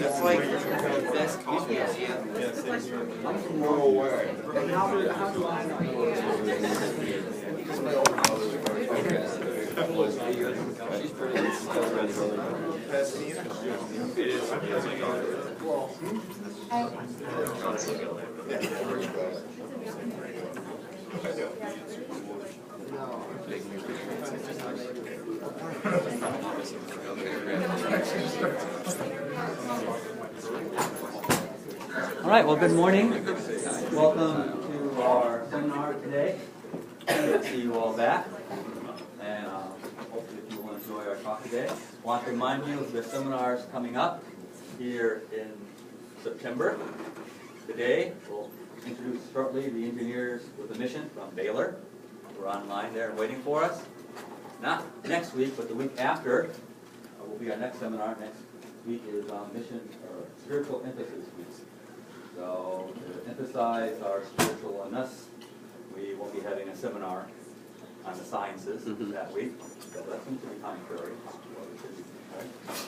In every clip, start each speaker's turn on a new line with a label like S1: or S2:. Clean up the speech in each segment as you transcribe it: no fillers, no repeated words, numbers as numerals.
S1: It's like the best coffee I've had. I'm from worldwide. How do I She's pretty.
S2: All right, well, good morning. Welcome to our seminar today. Good to see you all back. And hopefully you will enjoy our talk today. I want to remind you of the seminars coming up here in September. Today, we'll introduce shortly the engineers with a mission from Baylor. We're online there and waiting for us. Not next week, but the week after will be our next seminar. Next week is mission or spiritual emphasis week. So to emphasize our spiritualness, we will be having a seminar on the sciences that week. So that seems to be contrary.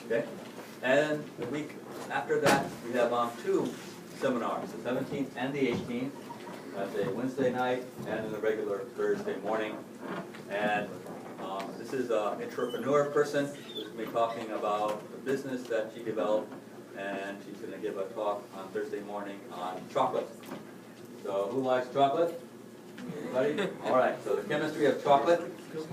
S2: Okay. And the week after that, we have two seminars, the 17th and the 18th. That's a Wednesday night and a regular Thursday morning. And this is an entrepreneur person who's going to be talking about the business that she developed, and she's going to give a talk on Thursday morning on chocolate. So who likes chocolate? Anybody? All right, so the chemistry of chocolate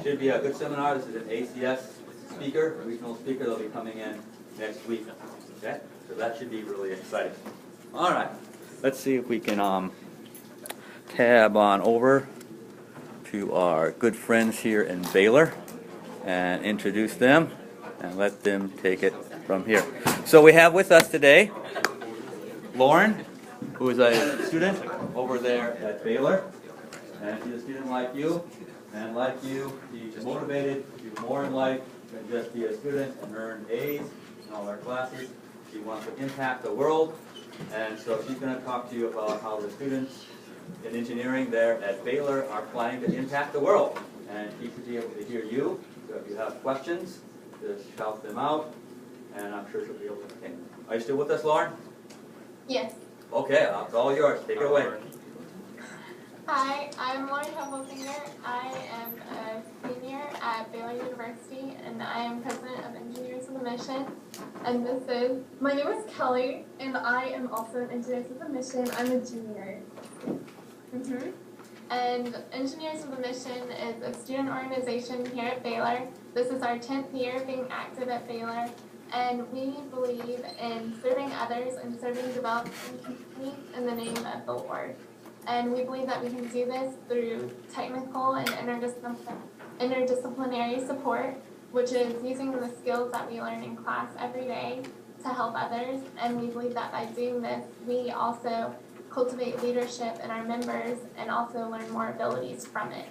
S2: should be a good seminar. This is an ACS speaker, a regional speaker. They'll be coming in next week. Okay, so that should be really exciting. All right, let's see if we can tab on over to our good friends here in Baylor and introduce them and let them take it from here. So we have with us today Lauren, who is a student over there at Baylor, and she's a student like you, and like you, she's motivated to do more in life than just be a student and earn A's in all her classes. She wants to impact the world, and so she's going to talk to you about how the students in engineering there at Baylor are planning to impact the world. And she should be able to hear you, so if you have questions, just shout them out, and I'm sure she'll be able to entertain them. Are you still with us, Lauren?
S3: Yes.
S2: Okay, it's all yours. Take it away.
S3: Hi, I'm Lauren Hubelfinger. I am a senior at Baylor University, and I am president of Engineers with a Mission. And my name is Kelly, and I am also an Engineers with a Mission. I'm a junior. And Engineers with a Mission is a student organization here at Baylor. This is our 10th year being active at Baylor, and we believe in serving others and serving developing communities in the name of the Lord. And we believe that we can do this through technical and interdisciplinary support, which is using the skills that we learn in class every day to help others. And we believe that by doing this, we also cultivate leadership in our members and also learn more abilities from it.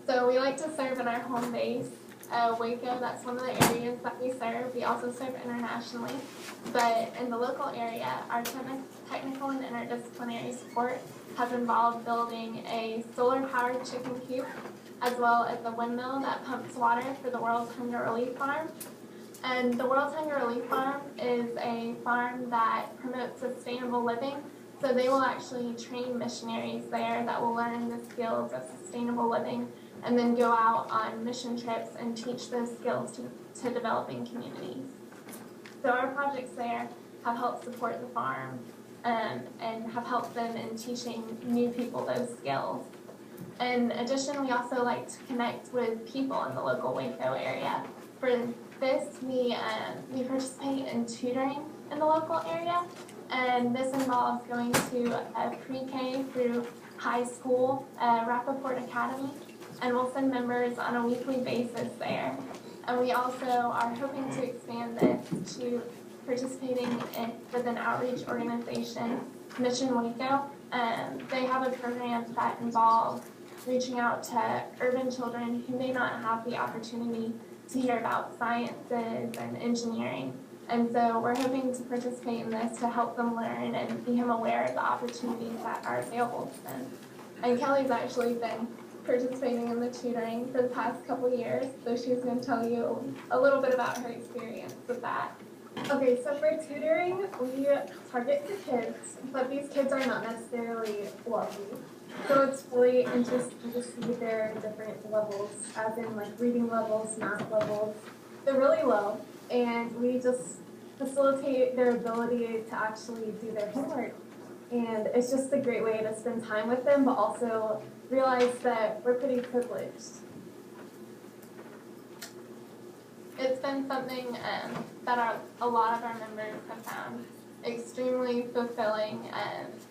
S3: So we like to serve in our home base, Waco. That's one of the areas that we serve. We also serve internationally. But in the local area, our technical and interdisciplinary support has involved building a solar-powered chicken coop, as well as a windmill that pumps water for the World Hunger Relief Farm. And the World Hunger Relief Farm is a farm that promotes sustainable living. So they will actually train missionaries there that will learn the skills of sustainable living and then go out on mission trips and teach those skills to developing communities. So our projects there have helped support the farm and have helped them in teaching new people those skills. In addition, we also like to connect with people in the local Waco area. For this, we participate in tutoring in the local area, and this involves going to a pre-K through high school, Rappaport Academy, and we'll send members on a weekly basis there. And we also are hoping to expand this to participating with an outreach organization, Mission Waco. They have a program that involves reaching out to urban children who may not have the opportunity to hear about sciences and engineering. And so we're hoping to participate in this to help them learn and become aware of the opportunities that are available to them. And Kelly's actually been participating in the tutoring for the past couple years, so she's going to tell you a little bit about her experience with that.
S4: Okay, so for tutoring, we target the kids, but these kids are not necessarily wealthy. So it's really interesting to see their different levels, as in like reading levels, math levels. They're really low, and we just facilitate their ability to actually do their homework. And it's just a great way to spend time with them, but also realize that we're pretty privileged.
S3: It's been something that a lot of our members have found extremely fulfilling.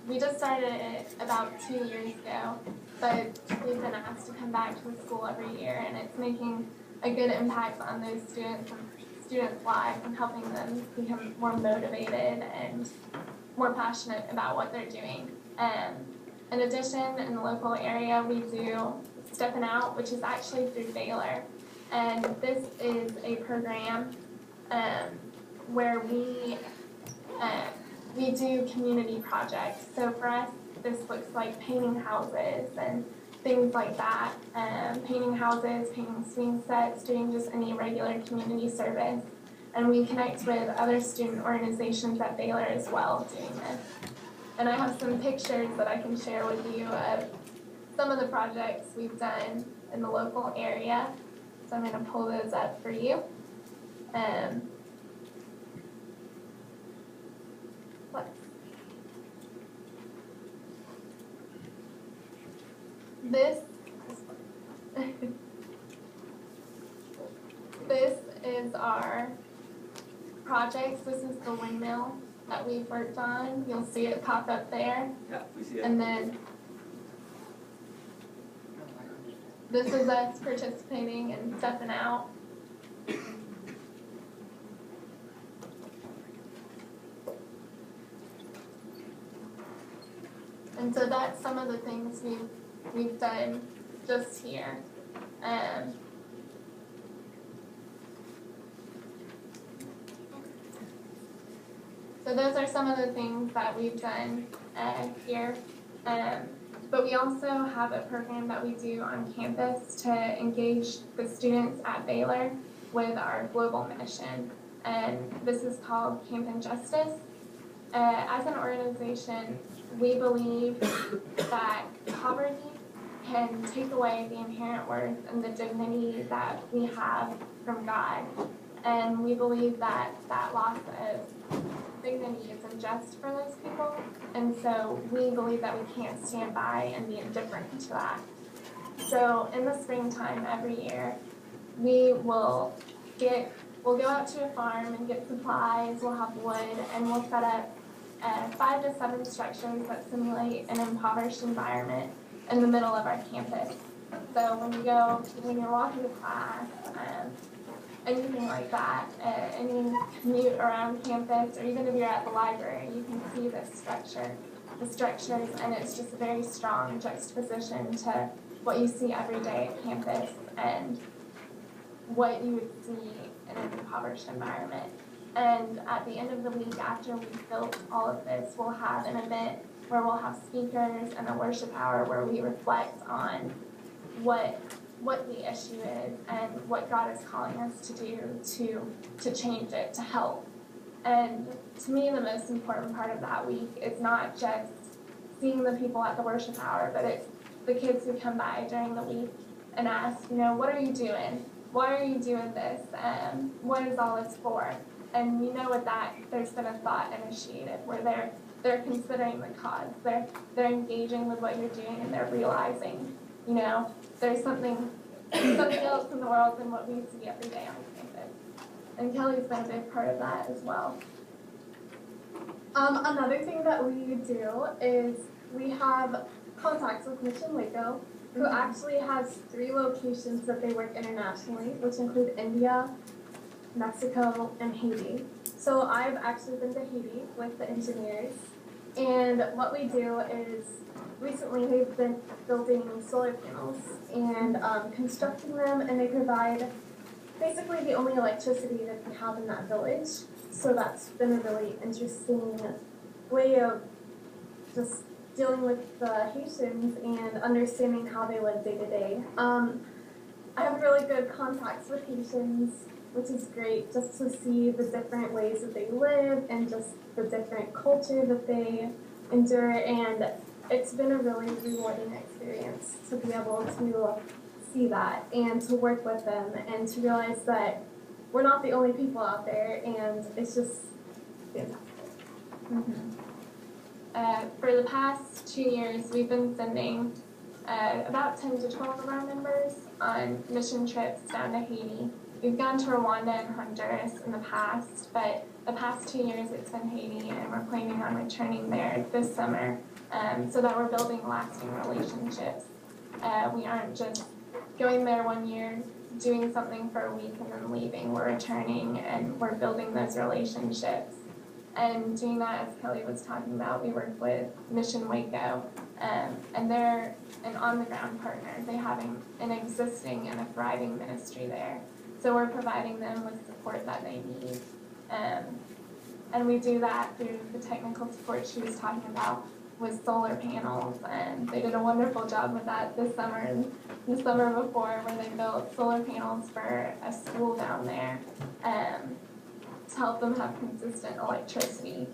S3: We just started it about 2 years ago, but we've been asked to come back to the school every year, and it's making a good impact on those students' lives and helping them become more motivated and more passionate about what they're doing. In addition, in the local area, we do Steppin' Out, which is actually through Baylor. And this is a program where we do community projects. So for us, this looks like painting houses and things like that. Painting houses, painting swing sets, doing just any regular community service. And we connect with other student organizations at Baylor as well doing this. And I have some pictures that I can share with you of some of the projects we've done in the local area. So I'm going to pull those up for you. This is our projects. This is the windmill that we've worked on. You'll see it pop up there.
S2: Yeah, we see it.
S3: And then this is us participating and Steppin' Out. And so that's some of the things we've done just here. So those are some of the things that we've done here. But we also have a program that we do on campus to engage the students at Baylor with our global mission. And this is called Camp Injustice. As an organization, we believe that poverty can take away the inherent worth and the dignity that we have from God. And we believe that that loss of dignity is unjust for those people. And so we believe that we can't stand by and be indifferent to that. So in the springtime every year, we'll go out to a farm and get supplies, we'll have wood, and we'll set up 5 to 7 structures that simulate an impoverished environment in the middle of our campus. So when you're walking to class, anything like that, any commute around campus, or even if you're at the library, you can see the structures, and it's just a very strong juxtaposition to what you see every day at campus and what you would see in an impoverished environment. And at the end of the week, after we've built all of this, we'll have an event where we'll have speakers and a worship hour where we reflect on what the issue is and what God is calling us to do to change it, to help. And to me, the most important part of that week is not just seeing the people at the worship hour, but it's the kids who come by during the week and ask, what are you doing? Why are you doing this? What is all this for? And with that, there's been a thought initiated where they're considering the cause. They're engaging with what you're doing, and they're realizing, there's something else in the world than what we see every day on campus. And Kelly's been a big part of that as well.
S4: Another thing that we do is we have contacts with Mission Waco, who actually has 3 locations that they work internationally, which include India, Mexico, and Haiti. So I've actually been to Haiti with the engineers, and what we do is recently they've been building solar panels and constructing them, and they provide basically the only electricity that we have in that village. So that's been a really interesting way of just dealing with the Haitians and understanding how they live day to day. I have really good contacts with Haitians which is great just to see the different ways that they live and just the different culture that they endure. And it's been a really rewarding experience to be able to see that and to work with them and to realize that we're not the only people out there, and it's just fantastic.
S3: For the past 2 years, we've been sending about 10 to 12 of our members on mission trips down to Haiti. We've gone to Rwanda and Honduras in the past, but the past 2 years it's been Haiti, and we're planning on returning there this summer so that we're building lasting relationships. We aren't just going there 1 year, doing something for a week and then leaving. We're returning and we're building those relationships. And doing that, as Kelly was talking about, we work with Mission Waco, and they're an on-the-ground partner. They have an existing and a thriving ministry there. So we're providing them with support that they need. And we do that through the technical support she was talking about with solar panels, and they did a wonderful job with that this summer and the summer before, where they built solar panels for a school down there to help them have consistent electricity.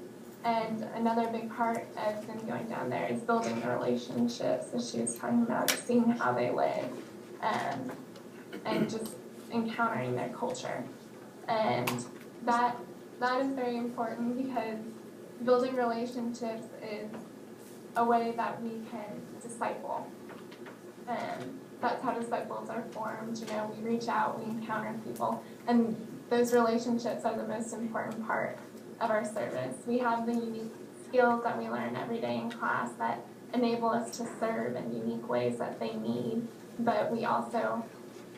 S3: And another big part of them going down there is building the relationships, as she was talking about, seeing how they live, and just encountering their culture. And that is very important, because building relationships is a way that we can disciple. That's how disciples are formed. You know, we reach out, we encounter people, and those relationships are the most important part of our service. We have the unique skills that we learn every day in class that enable us to serve in unique ways that they need, but we also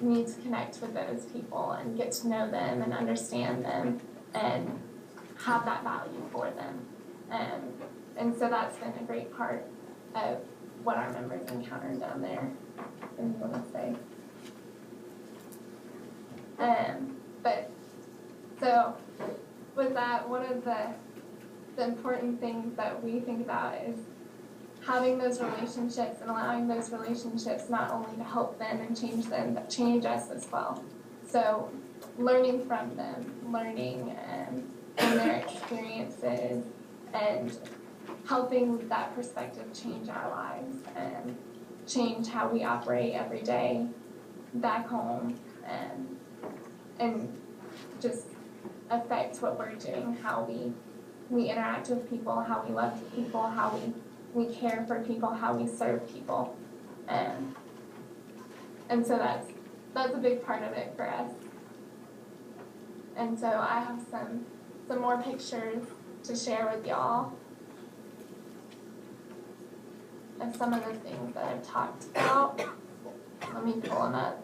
S3: need to connect with those people and get to know them and understand them and have that value for them. And so that's been a great part of what our members encounter down there, and want to say. But so with that, one of the important things that we think about is having those relationships and allowing those relationships not only to help them and change them, but change us as well. So learning from them, learning from their experiences, and helping that perspective change our lives and change how we operate every day back home, and just affect what we're doing, how we interact with people, how we love people, how we care for people, how we serve people. And so that's a big part of it for us. And so I have some more pictures to share with y'all of some of the things that I've talked about. Let me pull them up.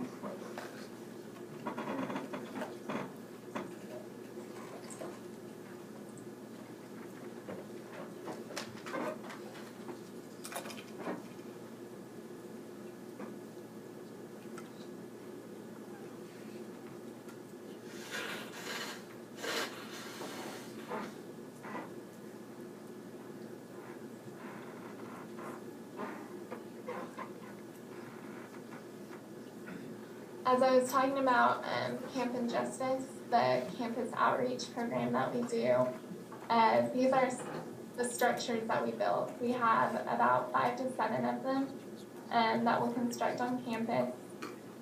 S3: As I was talking about Camp Injustice, the campus outreach program that we do, these are the structures that we built. We have about 5 to 7 of them that we'll construct on campus,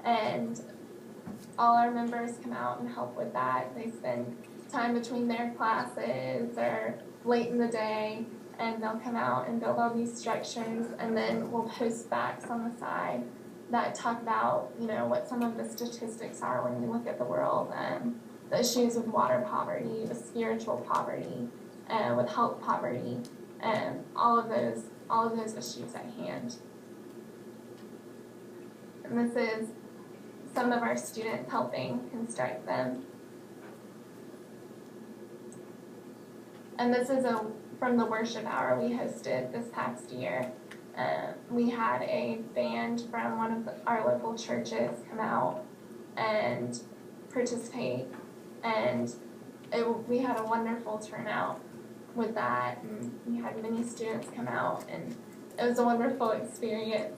S3: and all our members come out and help with that. They spend time between their classes or late in the day, and they'll come out and build all these structures, and then we'll post facts on the side that talk about, you know, what some of the statistics are when we look at the world, the issues with water poverty, with spiritual poverty, with health poverty, all of those issues at hand. And this is some of our students helping construct them. And this is from the worship hour we hosted this past year. We had a band from one of our local churches come out and participate, and we had a wonderful turnout with that, and we had many students come out, and it was a wonderful experience.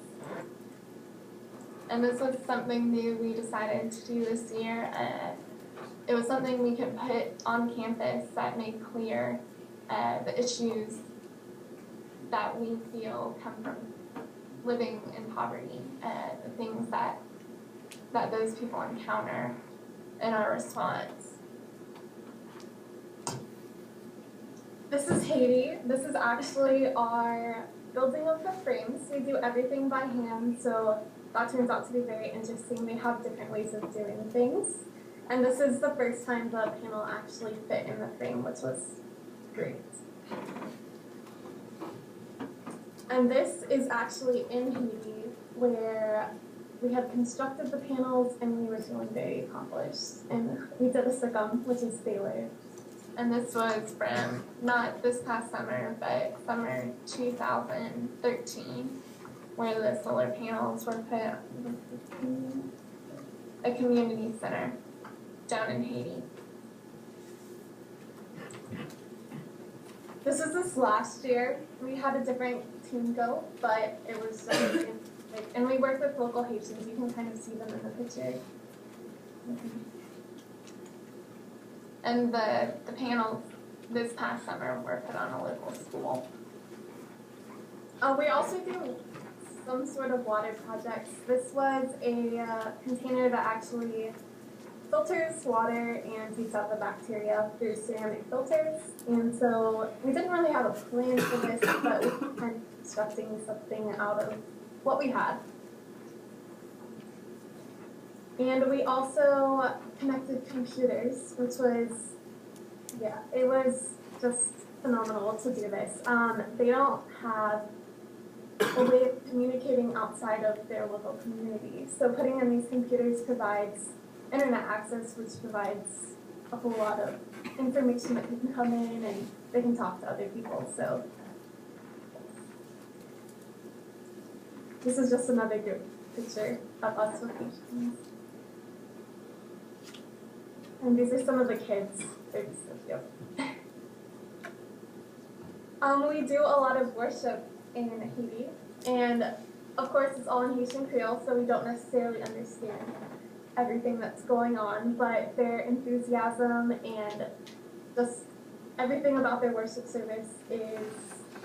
S3: And this was something new we decided to do this year. it was something we could put on campus that made clear the issues that we feel come from living in poverty, the things that those people encounter in our response.
S4: This is Haiti. This is actually our building of the frames. We do everything by hand, so that turns out to be very interesting. They have different ways of doing things. And this is the first time the panel actually fit in the frame, which was great. And this is actually in Haiti, where we had constructed the panels and we were feeling very accomplished. And we did a circum, which is Baylor.
S3: And this was from not this past summer, but summer 2013, where the solar panels were put on a community center down in Haiti.
S4: This is this last year. We had a different team go, but it was just, and we work with local Haitians. You can kind of see them in the picture.
S3: And the panels this past summer were put on a local school.
S4: We also do some sort of water projects. This was a container that actually filters water and takes out the bacteria through ceramic filters. And so we didn't really have a plan for this, but we were kind of constructing something out of what we had. And we also connected computers, which was, yeah, it was just phenomenal to do this. They don't have a way of communicating outside of their local community. So putting in these computers provides internet access, which provides a whole lot of information that can come in and they can talk to other people. So this is just another group picture of us with Haitians. And these are some of the kids. They're just so cute. We do a lot of worship in Haiti, and of course it's all in Haitian Creole, so we don't necessarily understand everything that's going on, but their enthusiasm and just everything about their worship service is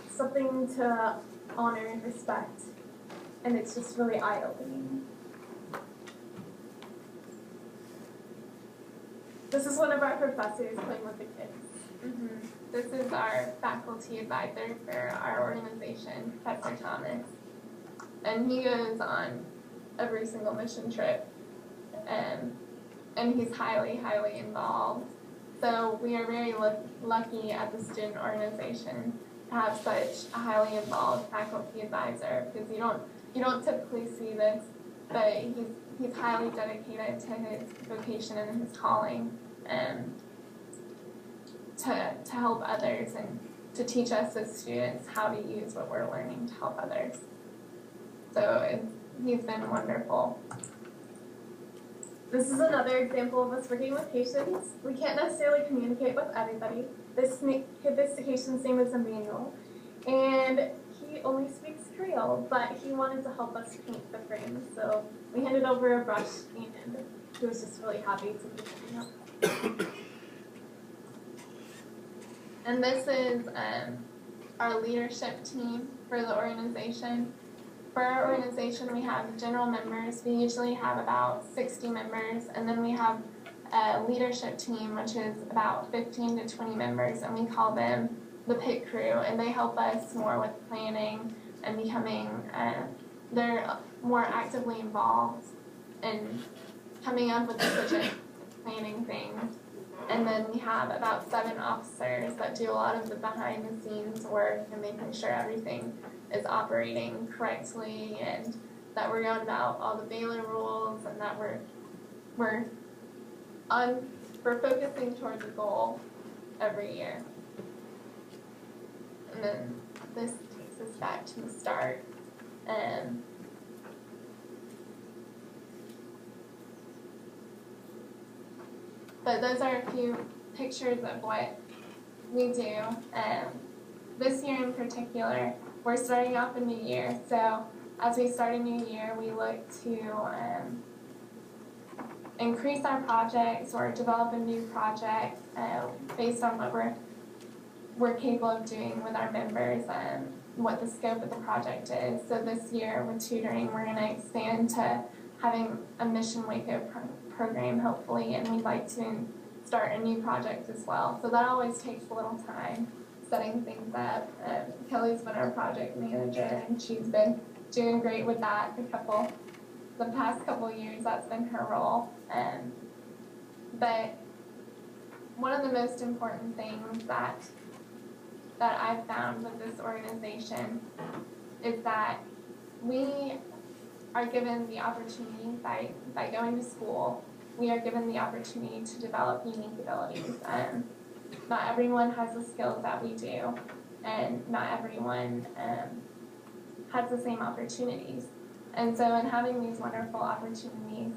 S4: something to honor and respect, and it's just really eye-opening. This is one of our professors playing with the kids.
S3: Mm-hmm. This is our faculty advisor for our organization, Professor Thomas. And he goes on every single mission trip, and he's highly, highly involved. So we are very lucky at the student organization to have such a highly involved faculty advisor, because you don't typically see this, but he's highly dedicated to his vocation and his calling, to help others and to teach us as students how to use what we're learning to help others. So he's been wonderful.
S4: This is another example of us working with Haitians. We can't necessarily communicate with everybody. This Haitian's name is Emmanuel, and he only speaks Creole, but he wanted to help us paint the frame. So we handed over a brush, and he was just really happy to be picking up.
S3: And this is our leadership team for the organization. For our organization, we have general members. We usually have about 60 members, and then we have a leadership team, which is about 15 to 20 members, and we call them the pit crew, and they help us more with planning and becoming, they're more actively involved in coming up with decision planning things. And then we have about 7 officers that do a lot of the behind the scenes work and making sure everything is operating correctly, and that we're going about all the Baylor rules, and that we're focusing towards a goal every year. And then this takes us back to the start. But those are a few pictures of what we do. This year in particular, we're starting off a new year. So as we start a new year, we look to increase our projects or develop a new project based on what we're capable of doing with our members and what the scope of the project is. So this year with tutoring, we're going to expand to having a Mission Waco program hopefully, and we'd like to start a new project as well. So that always takes a little time, setting things up. Kelly's been our project manager and she's been doing great with that the past couple of years. That's been her role. But one of the most important things that I've found with this organization is that we are given the opportunity by going to school, we are given the opportunity to develop unique abilities. Not everyone has the skills that we do, and not everyone has the same opportunities. And so in having these wonderful opportunities,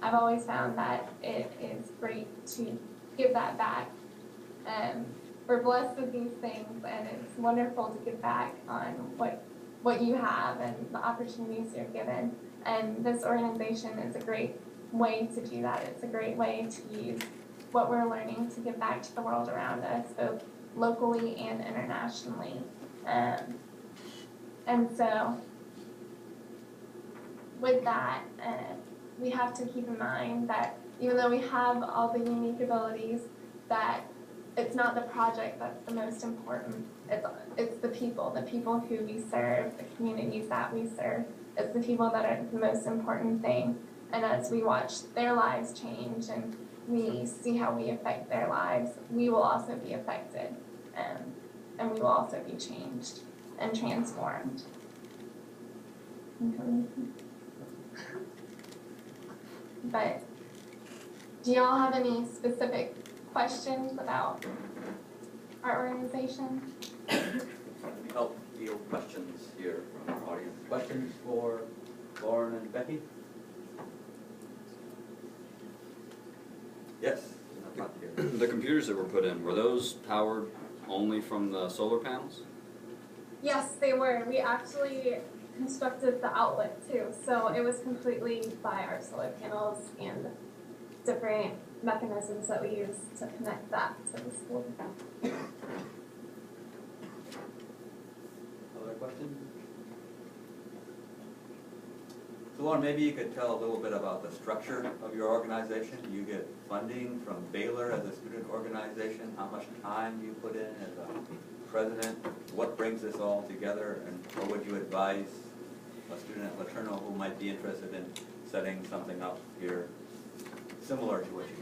S3: I've always found that it is great to give that back. We're blessed with these things, and it's wonderful to give back on what you have and the opportunities you're given. And this organization is a great way to do that. It's a great way to use what we're learning to give back to the world around us, both locally and internationally. And so with that, we have to keep in mind that even though we have all the unique abilities, that it's not the project that's the most important. It's the people who we serve, the communities that we serve. It's the people that are the most important thing. And as we watch their lives change and we see how we affect their lives, we will also be affected, and we will also be changed and transformed. But do y'all have any specific questions about our organization?
S2: Help field questions here from our audience. Questions for Lauren and Becky? Yes.
S5: The computers that were put in, were those powered only from the solar panels?
S4: Yes, they were. We actually constructed the outlet too, so it was completely by our solar panels and different mechanisms that we use to connect that to the school.
S2: Other questions? So Lauren, maybe you could tell a little bit about the structure of your organization. You get funding from Baylor as a student organization. How much time you put in as a president? What brings this all together? And what would you advise a student at Laterno who might be interested in setting something up here similar to what you do?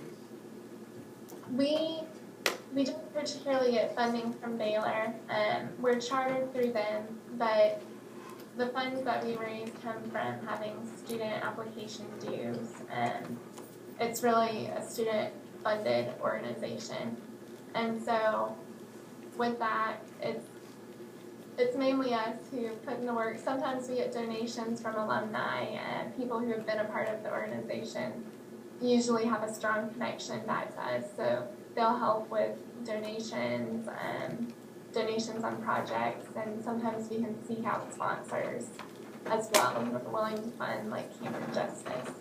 S3: We don't particularly get funding from Baylor. We're chartered through them, but the funds that we raise come from having student application dues. It's really a student-funded organization. And so with that, it's mainly us who put in the work. Sometimes we get donations from alumni and people who have been a part of the organization usually have a strong connection back to us. So they'll help with donations, donations on projects, and sometimes we can seek out sponsors as well who are willing to fund, like Cameron Justice.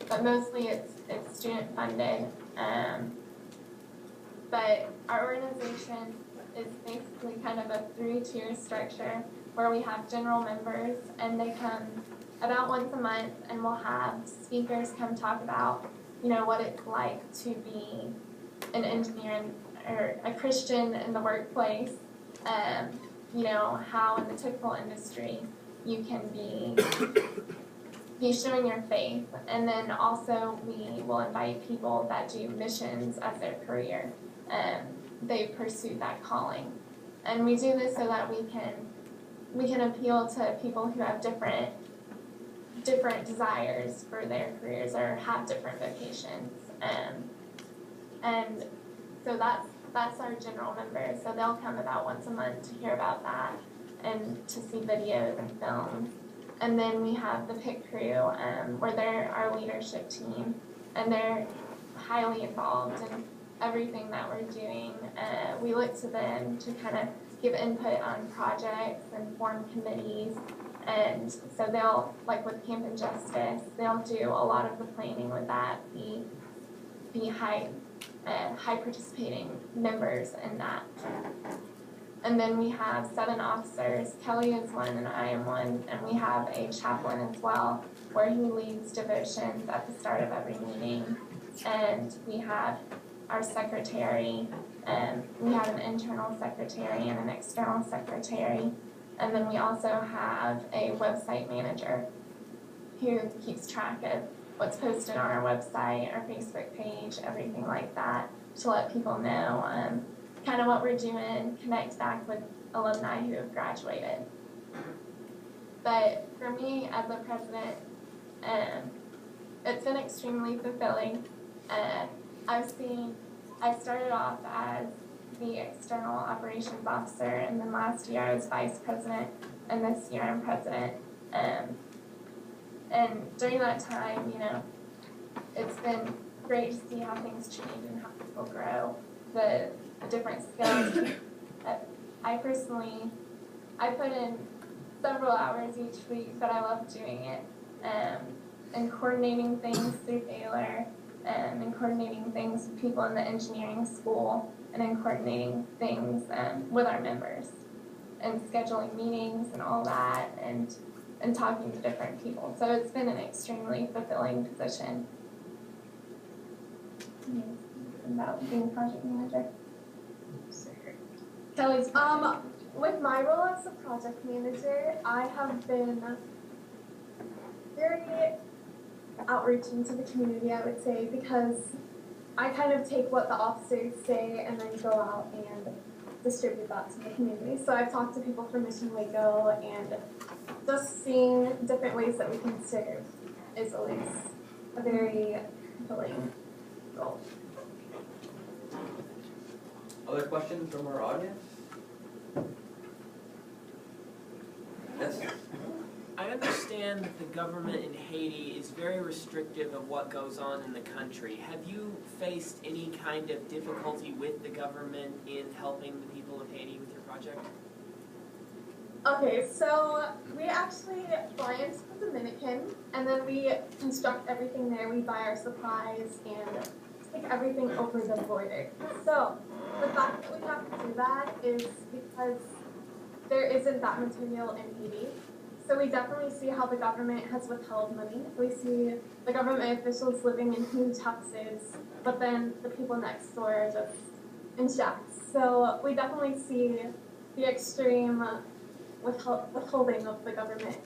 S3: But mostly it's student funded. But our organization is basically kind of a 3-tier structure where we have general members, and they come about once a month, and we'll have speakers come talk about, what it's like to be an engineer or a Christian in the workplace. How in the typical industry you can be showing your faith. And then also we will invite people that do missions as their career. They pursue that calling. And we do this so that we can appeal to people who have different desires for their careers or have different vocations. And so that's our general members. So they'll come about once a month to hear about that and to see videos and films. And then we have the PIC crew, where they're our leadership team, and they're highly involved in everything that we're doing. We look to them to kind of give input on projects and form committees And so they'll, like with Camp and Justice, they'll do a lot of the planning with that, be high participating members in that. And then we have 7 officers. Kelly is one and I am one, and we have a chaplain as well, where he leads devotions at the start of every meeting. And we have our secretary, and we have an internal secretary and an external secretary. And then we also have a website manager who keeps track of what's posted on our website, our Facebook page, everything like that, to let people know kind of what we're doing, connect back with alumni who have graduated. But for me as a president, it's been extremely fulfilling. I started off as the external operations officer, and then last year I was vice president, and this year I'm president. And during that time, it's been great to see how things change and how people grow, the different skills. I put in several hours each week, but I love doing it, and coordinating things through Baylor, and coordinating things with people in the engineering school, and then coordinating things with our members, and scheduling meetings and all that, and talking to different people. So it's been an extremely fulfilling position. About being project manager. Kelly's
S4: with my role as a project manager, I have been very outreaching to the community, I would say, because I kind of take what the officers say and then go out and distribute that to the community. So I've talked to people from Mission Waco, and just seeing different ways that we can serve is always a very fulfilling goal.
S2: Other questions from our audience? Yes?
S6: I understand that the government in Haiti is very restrictive of what goes on in the country. Have you faced any kind of difficulty with the government in helping the people of Haiti with your project?
S4: Okay, so we actually fly into the Dominican, and then we construct everything there. We buy our supplies and take everything over the border. So the fact that we have to do that is because there isn't that material in Haiti. So we definitely see how the government has withheld money. We see the government officials living in huge houses, but then the people next door are just in shacks. So we definitely see the extreme withholding of the government.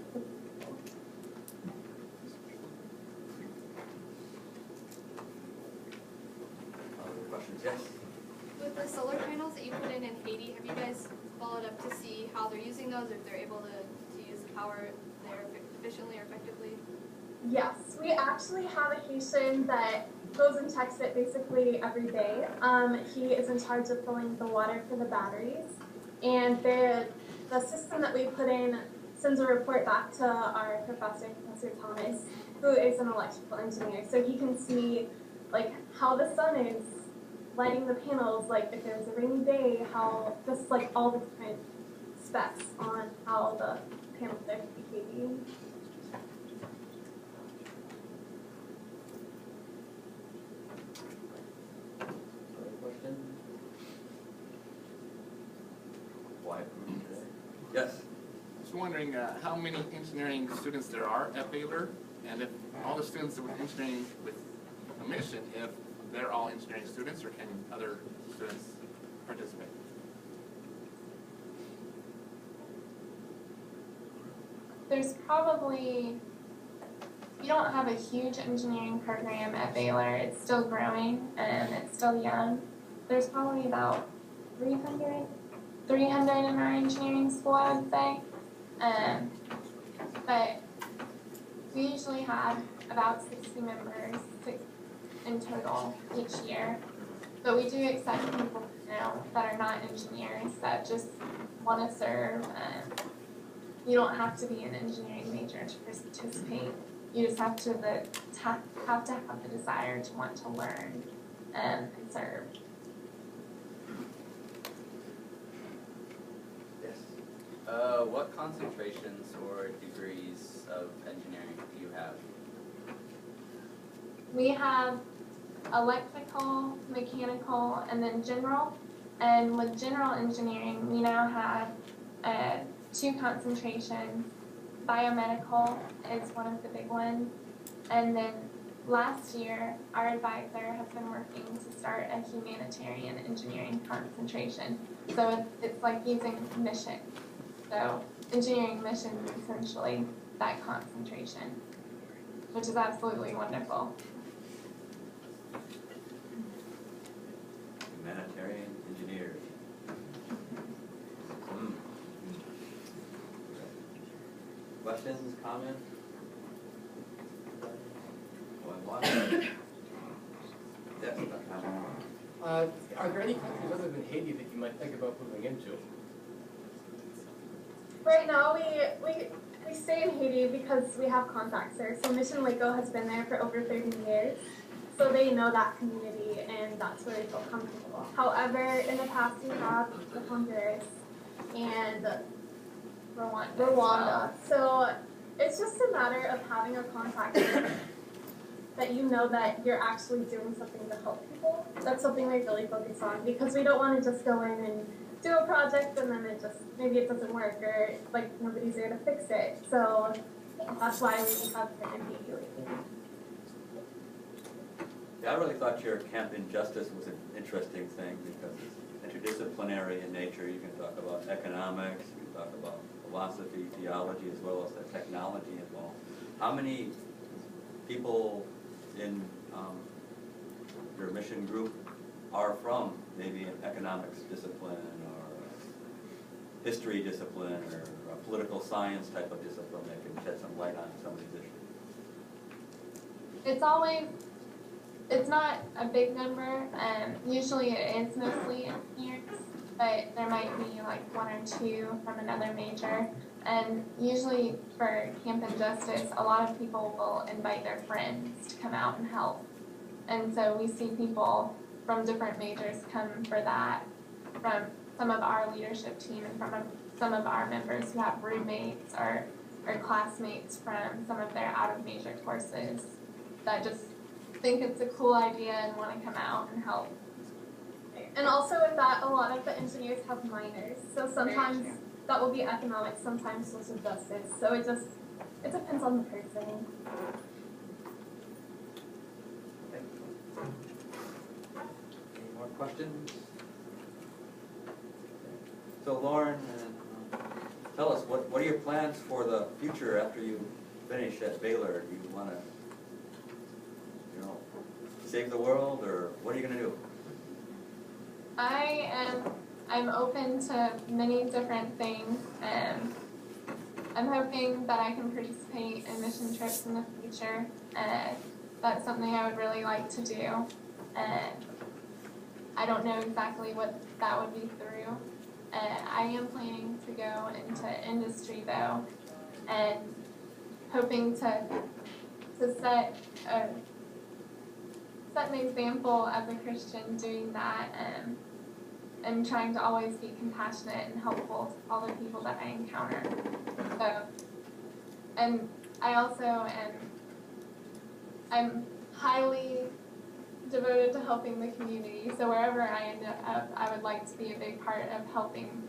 S2: Other questions? Yes?
S7: With the solar panels that you put in Haiti, have you guys followed up to see how they're using those, if they're able to use the power there efficiently or effectively?
S4: Yes, we actually have a Haitian that goes and checks it basically every day. He is in charge of filling the water for the batteries, and the system that we put in sends a report back to our professor, Professor Thomas, who is an electrical engineer. So he can see like how the sun is lighting the panels, like if there's a rainy day, how just like all the different specs on how the panels are behaving.
S2: Other questions? Quiet room today. Yes?
S8: I was wondering how many engineering students there are at Baylor, and if all the students with engineering with a mission, if they're all engineering students, or can other students participate?
S3: There's probably, you don't have a huge engineering program at Baylor. It's still growing and it's still young. There's probably about 300 in our engineering school, I would say. But we usually have about 60 members in total each year. But we do accept people that are not engineers that just want to serve. You don't have to be an engineering major to participate. You just have to have the desire to want to learn and serve.
S2: Yes.
S9: What concentrations or degrees of engineering do you have?
S3: We have electrical, mechanical, and then general. And with general engineering, we now have 2 concentrations. Biomedical is one of the big ones. And then last year, our advisor has been working to start a humanitarian engineering concentration. So it's like using mission. So engineering mission is essentially that concentration, which is absolutely wonderful.
S2: Humanitarian engineers. Questions, comments? Going once? Yes, Dr. Hamilton.
S10: Are there any countries other than Haiti that you might think about moving into?
S4: Right now, we stay in Haiti because we have contacts there. So Mission Waco has been there for over 30 years. So they know that community, and that's where they feel comfortable. However, in the past, we have Honduras and Rwanda. So it's just a matter of having a contact there that you know that you're actually doing something to help people. That's something we really focus on, because we don't want to just go in and do a project and then maybe it doesn't work, or like nobody's there to fix it. So that's why we have been in Haiti lately.
S2: Yeah, I really thought your Camp Injustice was an interesting thing because it's interdisciplinary in nature. You can talk about economics, you can talk about philosophy, theology, as well as the technology involved. How many people in your mission group are from maybe an economics discipline or a history discipline or a political science type of discipline that can shed some light on some of these issues?
S3: It's not a big number. Usually it is mostly engineers, but there might be like 1 or 2 from another major. And usually for Camp Injustice, a lot of people will invite their friends to come out and help. And so we see people from different majors come for that, from some of our leadership team and from some of our members who have roommates or classmates from some of their out-of-major courses that just think it's a cool idea and want to come out and help.
S4: And also with that, a lot of the engineers have minors. So sometimes that will be economics, sometimes social justice. So it depends on the person.
S2: Any more questions? So Lauren, tell us, what are your plans for the future after you finish at Baylor? Do you want to, save the world, or what are you going to do?
S3: I'm open to many different things. I'm hoping that I can participate in mission trips in the future. That's something I would really like to do. I don't know exactly what that would be through. I am planning to go into industry though, and hoping to set an example as a Christian doing that, and trying to always be compassionate and helpful to all the people that I encounter. So, and I also I'm highly devoted to helping the community. So wherever I end up, I would like to be a big part of helping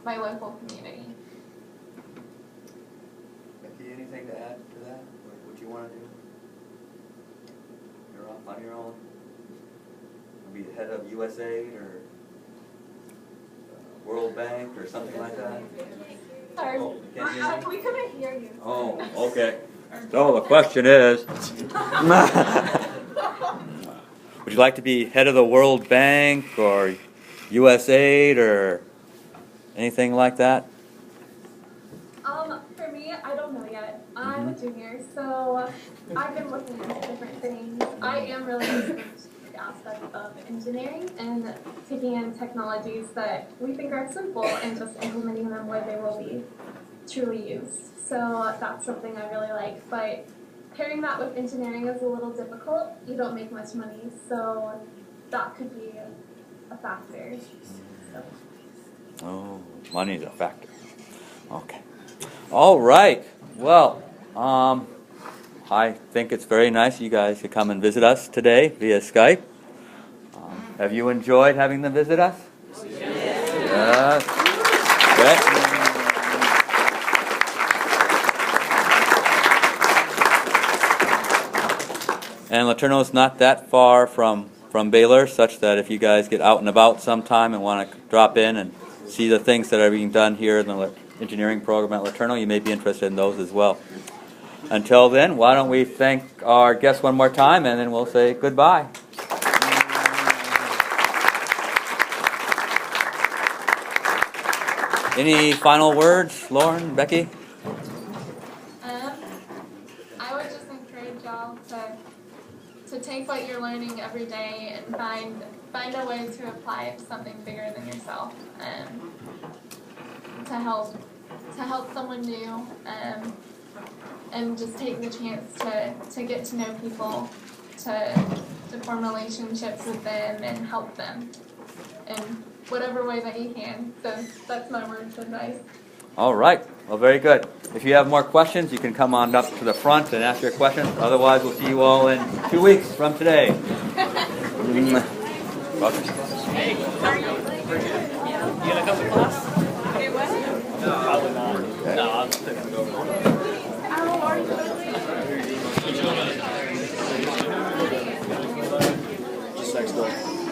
S3: my local community.
S2: Becky, anything to add to that? What you want to do? You're off on your own? Be the head of USAID or World Bank or something like that?
S4: Sorry,
S2: Oh, you can't hear me?
S4: we couldn't hear you.
S2: Oh, okay. So the question is, would you like to be head of the World Bank or USAID or anything like that?
S4: For me, I don't know yet. I'm a junior, so I've been looking into different things. I am really interested in the aspect of engineering and taking in technologies that we think are simple and just implementing them where they will be truly used. So that's something I really like. But pairing that with engineering is a little difficult. You don't make much money, so that could be a factor. So.
S2: Oh, money's a factor. Okay. All right. Well, I think it's very nice you guys to come and visit us today via Skype. Have you enjoyed having them visit us? Yes. Great. And LeTourneau is not that far from Baylor, such that if you guys get out and about sometime and want to drop in and see the things that are being done here in the engineering program at LeTourneau, you may be interested in those as well. Until then, why don't we thank our guests one more time, and then we'll say goodbye. Any final words, Lauren, Becky?
S3: I would just encourage y'all to take what you're learning every day and find a way to apply it to something bigger than yourself, to help someone new, and just take the chance to get to know people, to form relationships with them and help them in whatever way that you can. So that's my words of advice.
S2: All right. Well, very good. If you have more questions, you can come on up to the front and ask your questions. Otherwise, we'll see you all in 2 weeks from today.
S6: You gonna come to class? No, probably not. No, I'm just gonna go over. Just next door.